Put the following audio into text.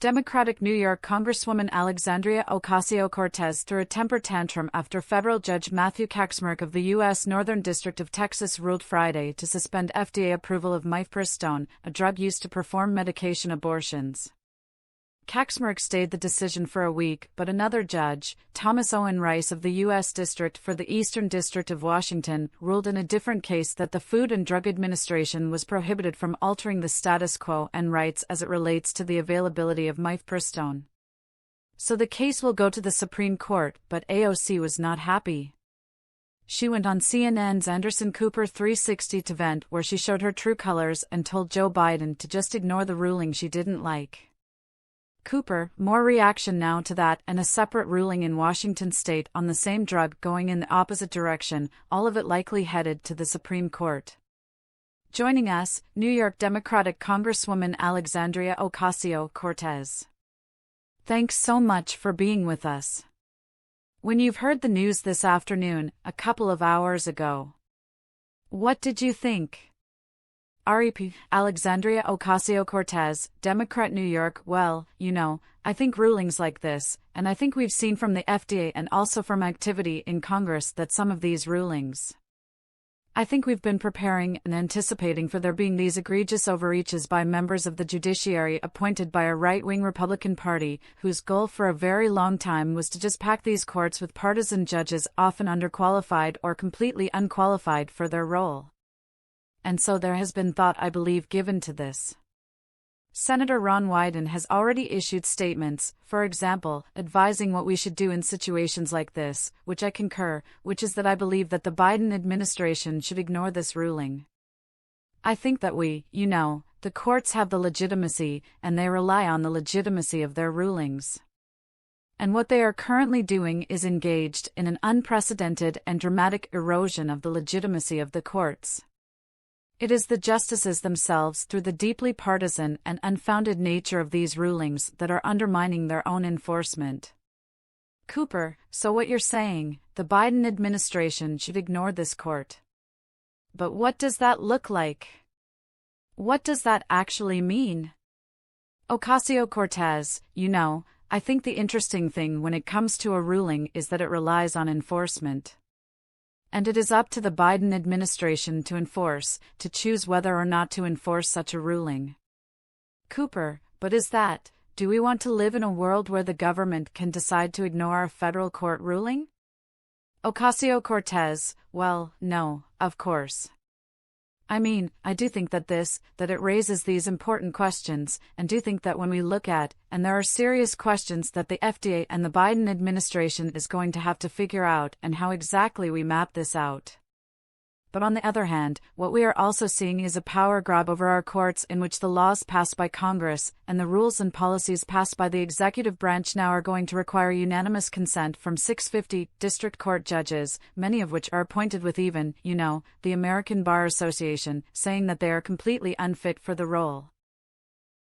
Democratic New York Congresswoman Alexandria Ocasio-Cortez threw a temper tantrum after Federal Judge Matthew Kacsmaryk of the U.S. Northern District of Texas ruled Friday to suspend FDA approval of mifepristone, a drug used to perform medication abortions. Kacsmaryk stayed the decision for a week, but another judge, Thomas Owen Rice of the U.S. District for the Eastern District of Washington, ruled in a different case that the Food and Drug Administration was prohibited from altering the status quo and rights as it relates to the availability of mifepristone. So the case will go to the Supreme Court, but AOC was not happy. She went on CNN's Anderson Cooper 360 to vent, where she showed her true colors and told Joe Biden to just ignore the ruling she didn't like. Cooper, more reaction now to that and a separate ruling in Washington state on the same drug going in the opposite direction, all of it likely headed to the Supreme Court. Joining us, New York Democratic Congresswoman Alexandria Ocasio-Cortez. Thanks so much for being with us. When you've heard the news this afternoon, a couple of hours ago, what did you think? REP, Alexandria Ocasio-Cortez, Democrat New York. Well, I think rulings like this, and I think we've seen from the FDA and also from activity in Congress that some of these rulings. I think we've been preparing and anticipating for there being these egregious overreaches by members of the judiciary appointed by a right-wing Republican Party, whose goal for a very long time was to just pack these courts with partisan judges often underqualified or completely unqualified for their role. And so there has been thought, I believe, given to this. Senator Ron Wyden has already issued statements, for example, advising what we should do in situations like this, which I concur, which is that I believe that the Biden administration should ignore this ruling. I think that the courts have the legitimacy, and they rely on the legitimacy of their rulings. And what they are currently doing is engaged in an unprecedented and dramatic erosion of the legitimacy of the courts. It is the justices themselves, through the deeply partisan and unfounded nature of these rulings, that are undermining their own enforcement. Cooper, so what you're saying, the Biden administration should ignore this court. But what does that look like? What does that actually mean? Ocasio-Cortez, I think the interesting thing when it comes to a ruling is that it relies on enforcement. And it is up to the Biden administration to choose whether or not to enforce such a ruling. Cooper, but do we want to live in a world where the government can decide to ignore a federal court ruling? Ocasio-Cortez, well, no, of course. I mean, I do think that it raises these important questions, and do think that when we look at, and there are serious questions that the FDA and the Biden administration is going to have to figure out, and how exactly we map this out. But on the other hand, what we are also seeing is a power grab over our courts, in which the laws passed by Congress and the rules and policies passed by the executive branch now are going to require unanimous consent from 650 district court judges, many of which are appointed with even, the American Bar Association, saying that they are completely unfit for the role.